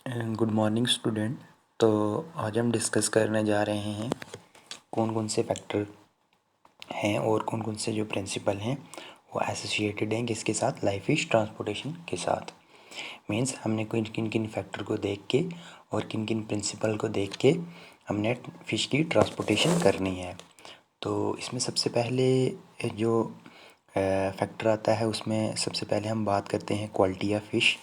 Good morning student. तो आज हम डिस्कस करने जा रहे हैं कौन कौन से फैक्टर हैं और कौन कौन से जो प्रिंसिपल हैं वो एसोसिएटेड हैं किसके साथ, लाइफ फिश ट्रांसपोर्टेशन के साथ। मींस हमने कोई किन किन फैक्टर को देख के और किन किन प्रिंसिपल को देख के हमने फ़िश की ट्रांसपोर्टेशन करनी है। तो इसमें सबसे पहले जो फैक्टर आता है उसमें सबसे पहले हम बात करते हैं quality of fish.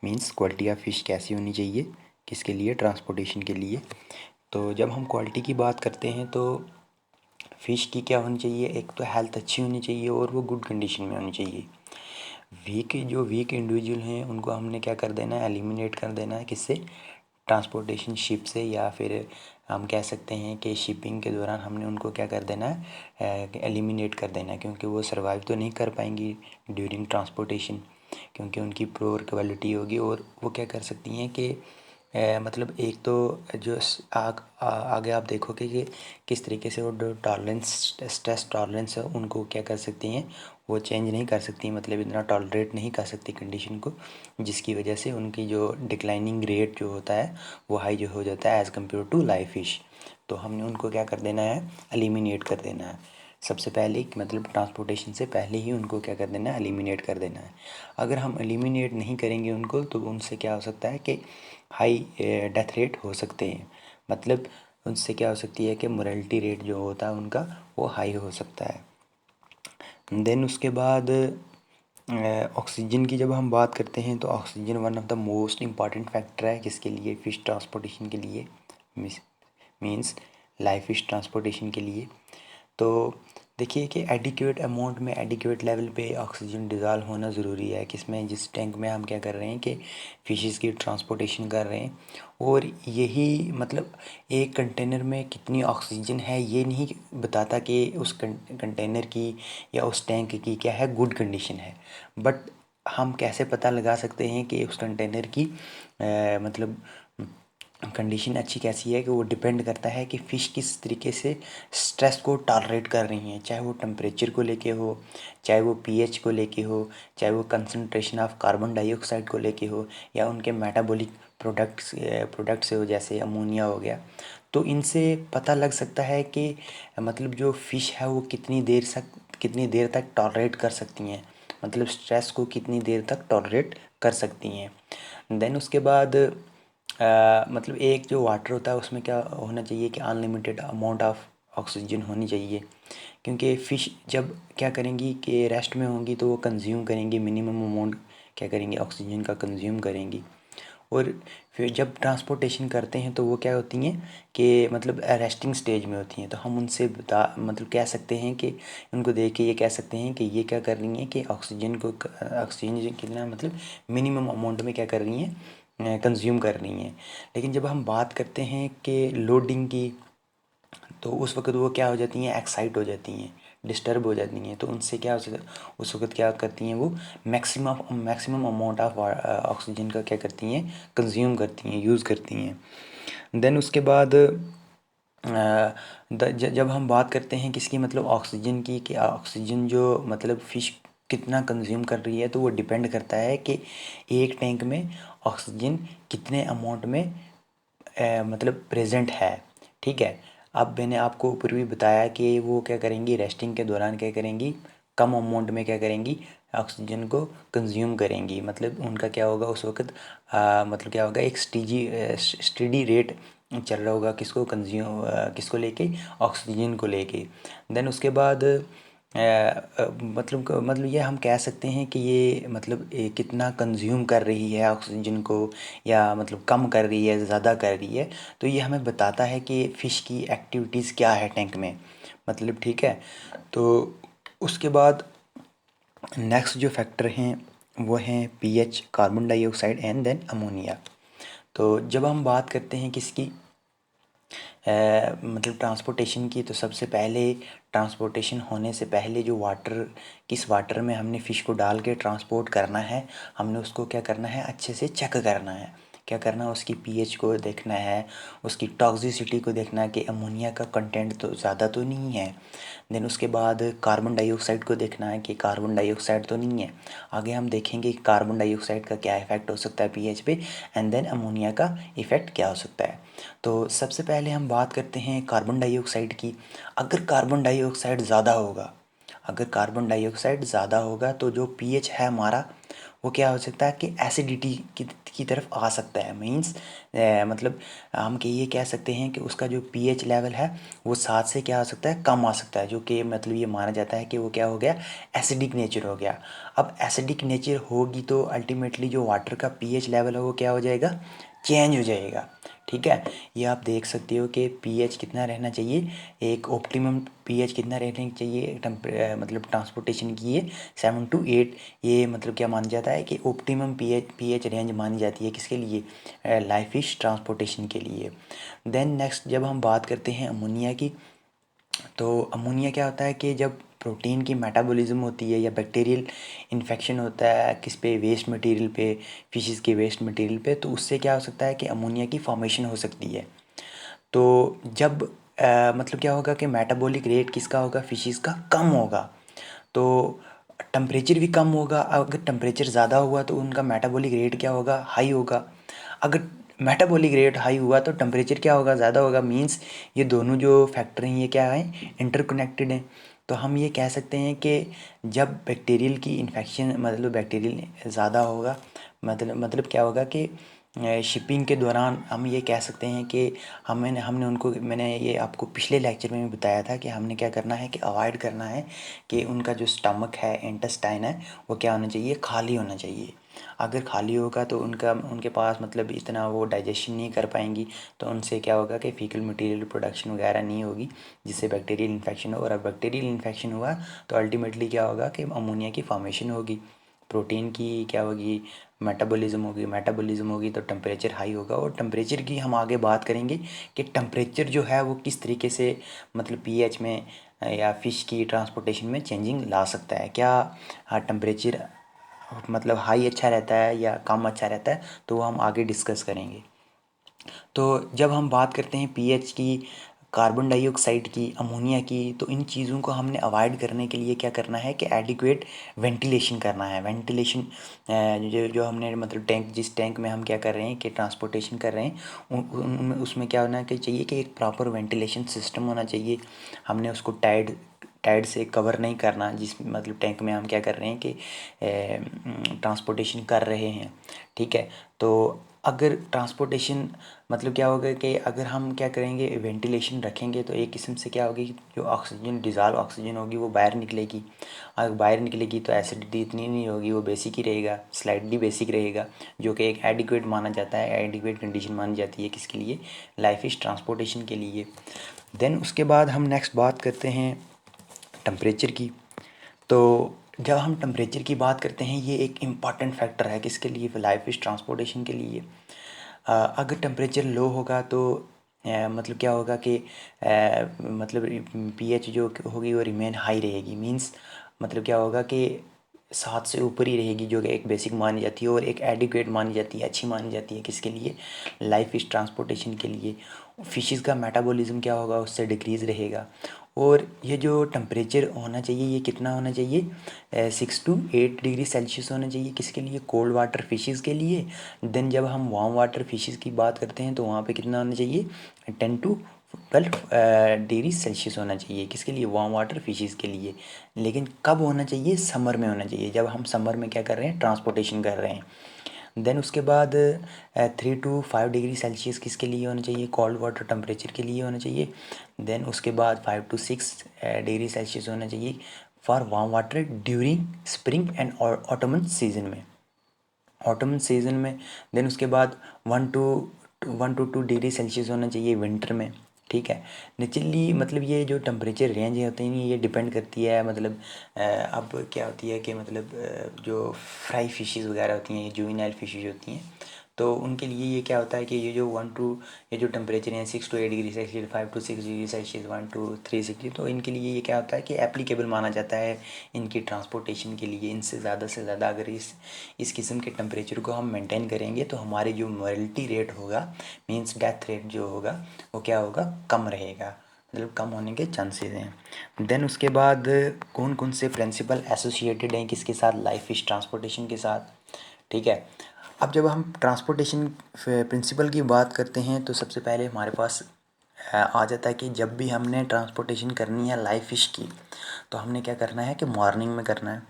Means quality of fish कैसी होनी चाहिए, किसके लिए, ट्रांसपोर्टेशन के लिए। तो जब हम क्वालिटी की बात करते हैं तो फ़िश की क्या होनी चाहिए, एक तो हेल्थ अच्छी होनी चाहिए और वो गुड कंडीशन में होनी चाहिए। वीक इंडिविजुअल हैं उनको हमने क्या कर देना है, एलिमिनेट कर देना है। किससे? ट्रांसपोर्टेशन शिप से, या फिर हम कह सकते हैं कि शिपिंग के दौरान हमने उनको क्या कर देना है, एलिमिनेट कर देना है, क्योंकि वो सर्वाइव तो नहीं कर पाएंगी ड्यूरिंग ट्रांसपोर्टेशन, क्योंकि उनकी पुअर क्वालिटी होगी। और वो क्या कर सकती हैं कि मतलब एक तो जो आगे आप देखोगे कि किस तरीके से वो टॉलरेंस, स्ट्रेस टॉलरेंस है, उनको क्या कर सकती हैं, वो चेंज नहीं कर सकती, मतलब इतना टॉलरेट नहीं कर सकती कंडीशन को, जिसकी वजह से उनकी जो डिक्लाइनिंग रेट जो होता है वो हाई जो हो जाता है as compared to live fish. तो हमने उनको क्या कर देना है, एलिमिनेट कर देना है सबसे पहले, मतलब ट्रांसपोर्टेशन से पहले ही उनको क्या कर देना है, एलिमिनेट कर देना है। अगर हम एलिमिनेट नहीं करेंगे उनको तो उनसे क्या हो सकता है कि हाई डेथ रेट हो सकते हैं, मतलब उनसे क्या हो सकती है कि मोरेलिटी रेट जो होता है उनका वो हाई हो सकता है। देन उसके बाद ऑक्सीजन की जब हम बात करते हैं तो oxygen one of the most important factor है किसके लिए, फ़िश ट्रांसपोर्टेशन के लिए, मीन्स लाइव फिश ट्रांसपोर्टेशन के लिए। तो देखिए कि एडिक्वेट अमाउंट में, एडिक्वेट लेवल पे ऑक्सीजन डिज़ोल्व होना ज़रूरी है, किसमें, जिस टैंक में हम क्या कर रहे हैं कि फ़िशेस की ट्रांसपोर्टेशन कर रहे हैं। और यही मतलब एक कंटेनर में कितनी ऑक्सीजन है ये नहीं बताता कि उस कंटेनर की या उस टैंक की क्या है, गुड कंडीशन है। बट हम कैसे पता लगा सकते हैं कि उस कंटेनर की मतलब कंडीशन अच्छी कैसी है, कि वो डिपेंड करता है कि फ़िश किस तरीके से स्ट्रेस को टॉलरेट कर रही हैं, चाहे वो टेम्परेचर को लेके हो, चाहे वो पीएच को लेके हो, चाहे वो कंसंट्रेशन ऑफ कार्बन डाइऑक्साइड को लेके हो, या उनके मेटाबॉलिक प्रोडक्ट्स से हो, जैसे अमोनिया हो गया। तो इनसे पता लग सकता है कि मतलब जो फ़िश है वो कितनी देर तक टॉलरेट कर सकती हैं, मतलब स्ट्रेस को कितनी देर तक टॉलरेट कर सकती हैं। देन उसके बाद मतलब एक जो वाटर होता है उसमें क्या होना चाहिए कि अनलिमिटेड अमाउंट ऑफ ऑक्सीजन होनी चाहिए, क्योंकि फ़िश जब क्या करेंगी कि रेस्ट में होंगी तो वो कंज्यूम करेंगी मिनिमम अमाउंट, क्या करेंगी, ऑक्सीजन का कंज्यूम करेंगी। और फिर जब ट्रांसपोर्टेशन करते हैं तो वो क्या होती हैं कि मतलब रेस्टिंग स्टेज में होती हैं। तो हम उनसे बता मतलब कह सकते हैं कि उनको देख के ये कह सकते हैं कि ये क्या कर रही हैं कि ऑक्सीजन कितना, मतलब मिनिमम अमाउंट में क्या कर रही हैं, कंज्यूम कर रही हैं। लेकिन जब हम बात करते हैं कि लोडिंग की, तो उस वक्त वो क्या हो जाती हैं, एक्साइट हो जाती हैं, डिस्टर्ब हो जाती हैं। तो उनसे क्या हो सकता, उस वक्त क्या करती हैं, वो मैक्सिमम अमाउंट ऑफ ऑक्सीजन का क्या करती हैं, कंज्यूम करती हैं, यूज़ करती हैं। देन उसके बाद जब हम बात करते हैं किसकी, मतलब ऑक्सीजन की, कि ऑक्सीजन जो मतलब फ़िश कितना कंज्यूम कर रही है, तो वो डिपेंड करता है कि एक टैंक में ऑक्सीजन कितने अमाउंट में मतलब प्रेजेंट है। ठीक है। अब मैंने आपको ऊपर भी बताया कि वो क्या करेंगी, रेस्टिंग के दौरान क्या करेंगी, कम अमाउंट में क्या करेंगी, ऑक्सीजन को कंज्यूम करेंगी। मतलब उनका क्या होगा उस वक्त, मतलब क्या होगा, एक स्टेडी रेट चल रहा होगा, किसको लेके, ऑक्सीजन को लेके। देन उसके बाद मतलब ये हम कह सकते हैं कि ये मतलब कितना कंज्यूम कर रही है ऑक्सीजन को, या मतलब कम कर रही है, ज़्यादा कर रही है। तो ये हमें बताता है कि फ़िश की एक्टिविटीज़ क्या है टैंक में, मतलब ठीक है। तो उसके बाद नेक्स्ट जो फैक्टर हैं वो हैं pH, carbon dioxide and then ammonia. तो जब हम बात करते हैं किसकी, मतलब ट्रांसपोर्टेशन की, तो सबसे पहले ट्रांसपोर्टेशन होने से पहले जो वाटर, किस वाटर में हमने फ़िश को डाल के ट्रांसपोर्ट करना है, हमने उसको क्या करना है, अच्छे से चेक करना है क्या करना है, उसकी पीएच को देखना है, उसकी टॉक्सिसिटी को देखना है कि अमोनिया का कंटेंट तो ज़्यादा तो नहीं है। देन उसके बाद कार्बन डाइऑक्साइड को देखना है कि कार्बन डाइऑक्साइड तो नहीं है। आगे हम देखेंगे कि कार्बन डाइऑक्साइड का क्या इफ़ेक्ट हो सकता है पीएच पे, एंड देन अमोनिया का इफ़ेक्ट क्या हो सकता है। तो सबसे पहले हम बात करते हैं कार्बन डाइऑक्साइड की। अगर कार्बन डाइऑक्साइड ज़्यादा होगा, अगर कार्बन डाइऑक्साइड ज़्यादा होगा तो जो पीएच है हमारा वो क्या हो सकता है कि एसिडिटी की तरफ आ सकता है। मीन्स मतलब हम ये कह सकते हैं कि उसका जो पीएच लेवल है वो 7 से क्या हो सकता है, कम आ सकता है, जो कि मतलब ये माना जाता है कि वो क्या हो गया, एसिडिक नेचर हो गया। अब एसिडिक नेचर होगी तो अल्टीमेटली जो वाटर का पीएच लेवल है वो क्या हो जाएगा, चेंज हो जाएगा। ठीक है, ये आप देख सकते हो कि पीएच कितना रहना चाहिए, एक ऑप्टिमम पीएच कितना रहना चाहिए मतलब ट्रांसपोर्टेशन की ये 7 to 8, ये मतलब क्या माना जाता है कि ऑप्टिमम पीएच रेंज मानी जाती है किसके लिए, लाइव फिश ट्रांसपोर्टेशन के लिए। देन नेक्स्ट जब हम बात करते हैं अमोनिया की, तो अमोनिया क्या होता है कि जब प्रोटीन की मेटाबॉलिज्म होती है या बैक्टीरियल इन्फेक्शन होता है किस पे, वेस्ट मटेरियल पे, फिशेस के वेस्ट मटेरियल पे, तो उससे क्या हो सकता है कि अमोनिया की फॉर्मेशन हो सकती है। तो जब मतलब क्या होगा कि मेटाबॉलिक रेट किसका होगा, फिशेस का कम होगा, तो टेम्परेचर भी कम होगा। अगर टेम्परेचर ज़्यादा हुआ तो उनका मेटाबॉलिक रेट क्या होगा, हाई होगा। अगर मेटाबॉलिक रेट हाई हुआ तो टेम्परेचर क्या होगा, ज़्यादा होगा। मींस ये दोनों जो फैक्टर हैं ये क्या हैं, इंटरकनेक्टेड हैं। तो हम ये कह सकते हैं कि जब बैक्टीरियल की इन्फेक्शन मतलब बैक्टीरियल ज़्यादा होगा, मतलब क्या होगा कि शिपिंग के दौरान हम ये कह सकते हैं कि हमने उनको, मैंने ये आपको पिछले लेक्चर में भी बताया था कि हमने क्या करना है कि अवॉइड करना है कि उनका जो स्टमक है, इंटेस्टाइन है, वो क्या होना चाहिए, खाली होना चाहिए। अगर खाली होगा तो उनके पास मतलब इतना वो डाइजेशन नहीं कर पाएंगी, तो उनसे क्या होगा कि फीकल मटेरियल प्रोडक्शन वगैरह नहीं होगी, जिससे बैक्टीरियल इन्फेक्शन हो। और अब बैक्टीरियल इन्फेक्शन हुआ तो अल्टीमेटली क्या होगा कि अमोनिया की फॉर्मेशन होगी, प्रोटीन की क्या होगी, मेटाबॉलिज्म होगी तो टेम्परेचर हाई होगा। और टेम्परेचर की हम आगे बात करेंगे कि टेम्परेचर जो है वो किस तरीके से मतलब पीएच में या फ़िश की ट्रांसपोर्टेशन में चेंजिंग ला सकता है। क्या टेम्परेचर मतलब हाई अच्छा रहता है या कम अच्छा रहता है, तो वो हम आगे डिस्कस करेंगे। तो जब हम बात करते हैं पीएच की, कार्बन डाइऑक्साइड की, अमोनिया की, तो इन चीज़ों को हमने अवॉइड करने के लिए क्या करना है कि एडिक्वेट वेंटिलेशन करना है। वेंटिलेशन जो जो हमने मतलब टैंक, जिस टैंक में हम क्या कर रहे हैं कि ट्रांसपोर्टेशन कर रहे हैं, उसमें क्या होना चाहिए कि एक प्रॉपर वेंटिलेशन सिस्टम होना चाहिए। हमने उसको टाइड से कवर नहीं करना, जिस मतलब टैंक में हम क्या कर रहे हैं कि ट्रांसपोर्टेशन कर रहे हैं। ठीक है, तो अगर ट्रांसपोर्टेशन मतलब क्या होगा कि अगर हम क्या करेंगे, वेंटिलेशन रखेंगे, तो एक किस्म से क्या होगी, जो ऑक्सीजन डिज़ॉल्व ऑक्सीजन होगी वो बाहर निकलेगी। अगर बाहर निकलेगी तो एसिडिटी इतनी नहीं होगी, वो बेसिक ही रहेगा, स्लाइडली बेसिक रहेगा, जो कि एक एडिक्वेट माना जाता है, एडिक्वेट कंडीशन मानी जाती है किसके लिए, लाइफ फिश ट्रांसपोर्टेशन के लिए। देन उसके बाद हम नेक्स्ट बात करते हैं टम्परेचर की। तो जब हम टम्परेचर की बात करते हैं, ये एक इम्पॉर्टेंट फैक्टर है किसके लिए, लाइफ फिश ट्रांसपोर्टेशन के लिए। अगर टेम्परेचर लो होगा तो मतलब क्या होगा कि मतलब पीएच जो होगी वो रिमेन हाई रहेगी। मींस मतलब क्या होगा कि 7 से ऊपर ही रहेगी, जो कि एक बेसिक मानी जाती है और एक एडिक्वेट मानी जाती है, अच्छी मानी जाती है किसके लिए, लाइफ फिश ट्रांसपोर्टेशन के लिए। फिशेस का मेटाबॉलिज्म क्या होगा, उससे डिक्रीज़ रहेगा। और ये जो टेम्परेचर होना चाहिए ये कितना होना चाहिए, 6 to 8 डिग्री सेल्सियस होना चाहिए किसके लिए, कोल्ड वाटर फिशेस के लिए। देन जब हम वार्म वाटर फिशेस की बात करते हैं तो वहाँ पे कितना होना चाहिए, 10 to 12 डिग्री सेल्सियस होना चाहिए किसके लिए, वार्म वाटर फिशेस के लिए। लेकिन कब होना चाहिए, समर में होना चाहिए, जब हम समर में क्या कर रहे हैं, ट्रांसपोर्टेशन कर रहे हैं। देन उसके बाद 3 to 5 डिग्री सेल्सियस किसके लिए होना चाहिए, कोल्ड वाटर टेम्परेचर के लिए होना चाहिए। देन उसके बाद 5 to 6 डिग्री सेल्सियस होना चाहिए for warm water during spring and ottoman season में, ऑटमन सीजन में। देन उसके बाद 1 to 2 डिग्री सेल्सियस होना चाहिए विंटर में। ठीक है, नेचुरली मतलब ये जो टेम्परेचर रेंज होते हैं ये डिपेंड करती है मतलब अब क्या होती है कि मतलब जो फ्राई फिशेस वगैरह होती हैं, ये जुवेनाइल फिशेस होती हैं, तो उनके लिए ये क्या होता है कि ये जो टेम्परेचर है 6 to 8 degree Celsius, 5 to 6 degree Celsius, 1 to 360, तो इनके लिए ये क्या होता है कि एप्लीकेबल माना जाता है इनकी ट्रांसपोर्टेशन के लिए। इनसे ज़्यादा से ज़्यादा अगर इस किस्म के टेम्परेचर को हम मेंटेन करेंगे तो हमारे जो मोर्टलिटी रेट होगा, मीन्स डेथ रेट जो होगा, वो क्या होगा, कम रहेगा, मतलब कम होने के चांसेस हैं। देन उसके बाद कौन कौन से प्रिंसिपल एसोसिएटेड हैं किसके साथ, लाइफ फिश ट्रांसपोर्टेशन के साथ, ठीक है। अब जब हम ट्रांसपोर्टेशन प्रिंसिपल की बात करते हैं तो सबसे पहले हमारे पास आ जाता है कि जब भी हमने ट्रांसपोर्टेशन करनी है लाइव फिश की, तो हमने क्या करना है कि मॉर्निंग में करना है,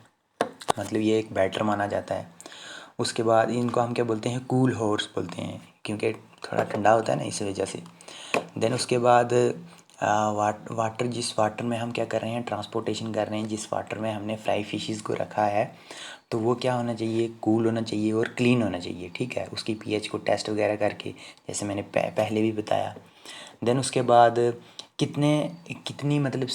मतलब ये एक बेटर माना जाता है। उसके बाद इनको हम क्या बोलते हैं, कूल हॉर्स बोलते हैं, क्योंकि थोड़ा ठंडा होता है ना, इस वजह से। देन उसके बाद वाटर, जिस वाटर में हम क्या कर रहे हैं, ट्रांसपोर्टेशन कर रहे हैं, जिस वाटर में हमने फ्राई फिशेस को रखा है, तो वो क्या होना चाहिए, कूल होना चाहिए और क्लीन होना चाहिए, ठीक है। उसकी पीएच को टेस्ट वगैरह करके, जैसे मैंने पहले भी बताया। देन उसके बाद कितनी मतलब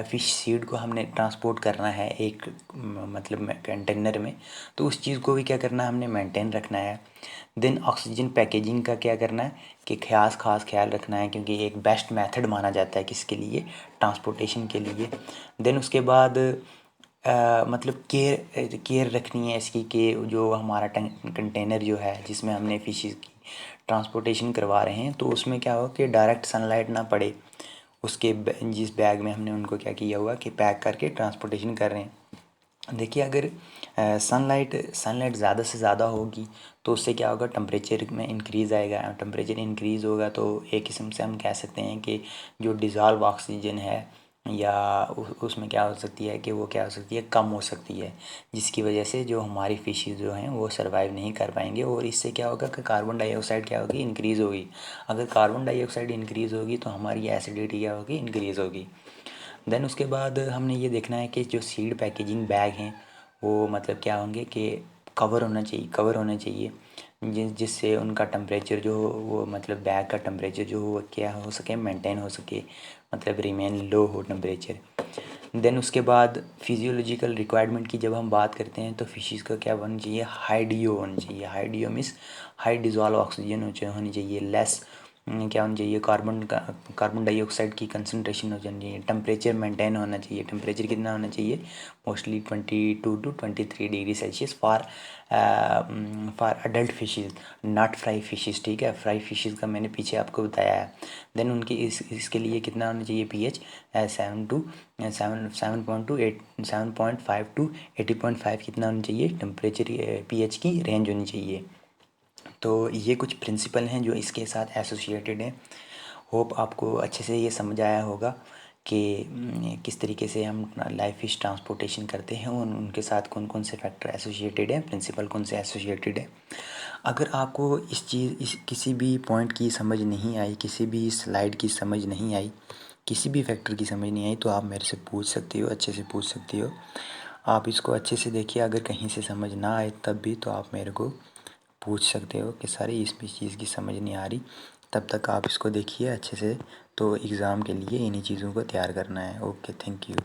फ़िश सीड को हमने ट्रांसपोर्ट करना है एक मतलब कंटेनर में, तो उस चीज़ को भी क्या करना है, हमने मेंटेन रखना है। देन ऑक्सीजन पैकेजिंग का क्या करना है कि खास ख्याल रखना है, क्योंकि एक बेस्ट मेथड माना जाता है किसके लिए, ट्रांसपोर्टेशन के लिए। देन उसके बाद मतलब केयर रखनी है इसकी कि जो हमारा कंटेनर जो है जिसमें हमने फिशेस की ट्रांसपोर्टेशन करवा रहे हैं, तो उसमें क्या हो कि डायरेक्ट सनलाइट ना पड़े उसके जिस बैग में हमने उनको क्या किया हुआ कि पैक करके ट्रांसपोर्टेशन कर रहे हैं। देखिए अगर सनलाइट ज़्यादा से ज़्यादा होगी तो उससे क्या होगा, टेम्परेचर में इंक्रीज़ आएगा। टेम्परेचर इंक्रीज़ होगा तो एक किस्म से हम कह सकते हैं कि जो डिज़ॉल्व ऑक्सीजन है या उसमें क्या हो सकती है कि वो क्या हो सकती है, कम हो सकती है, जिसकी वजह से जो हमारी फिशेस जो हैं वो सर्वाइव नहीं कर पाएंगे। और इससे क्या होगा कि कार्बन डाइऑक्साइड क्या होगी, इंक्रीज़ होगी। अगर कार्बन डाइऑक्साइड इंक्रीज़ होगी तो हमारी एसिडिटी क्या होगी, इंक्रीज़ होगी। देन उसके बाद हमने ये देखना है कि जो सीड पैकेजिंग बैग हैं वो मतलब क्या होंगे कि कवर होना चाहिए जिससे उनका टेम्परेचर जो हो वो मतलब बैग का टेम्परेचर जो हो क्या हो सके, मेंटेन हो सके, मतलब रिमेन लो हो टेम्परेचर। देन उसके बाद फिजियोलॉजिकल रिक्वायरमेंट की जब हम बात करते हैं तो फिशेस का क्या होना चाहिए, हाई डीओ होना चाहिए। High DO means high dissolve oxygen होनी चाहिए, लेस क्या होना चाहिए, कार्बन डाइऑक्साइड की कंसनट्रेशन हो जानी चाहिए, टेम्परेचर मेंटेन होना चाहिए। टेम्परेचर कितना होना चाहिए, mostly 22 to 23 degree Celsius for adult fishes, not fry fishes, ठीक है। फ्राई फिशेस का मैंने पीछे आपको बताया है। देन उनकी इसके लिए कितना होना चाहिए, पीएच 7.5 to 80.5 कितना होना चाहिए, टेम्परेचर पीएच की रेंज होनी चाहिए। तो ये कुछ प्रिंसिपल हैं जो इसके साथ एसोसिएटेड हैं। होप आपको अच्छे से ये समझ आया होगा कि किस तरीके से हम लाइव फिश ट्रांसपोर्टेशन करते हैं और उनके साथ कौन कौन से फैक्टर एसोसिएटेड हैं, प्रिंसिपल कौन से एसोसिएटेड हैं। अगर आपको इस किसी भी पॉइंट की समझ नहीं आई, किसी भी स्लाइड की समझ नहीं आई, किसी भी फैक्टर की समझ नहीं आई, तो आप मेरे से पूछ सकते हो, अच्छे से पूछ सकते हो। आप इसको अच्छे से देखिए, अगर कहीं से समझ ना आए तब भी तो आप मेरे को पूछ सकते हो कि सारी इस भी चीज़ की समझ नहीं आ रही, तब तक आप इसको देखिए अच्छे से। तो एग्ज़ाम के लिए इन्हीं चीज़ों को तैयार करना है। Okay, thank you.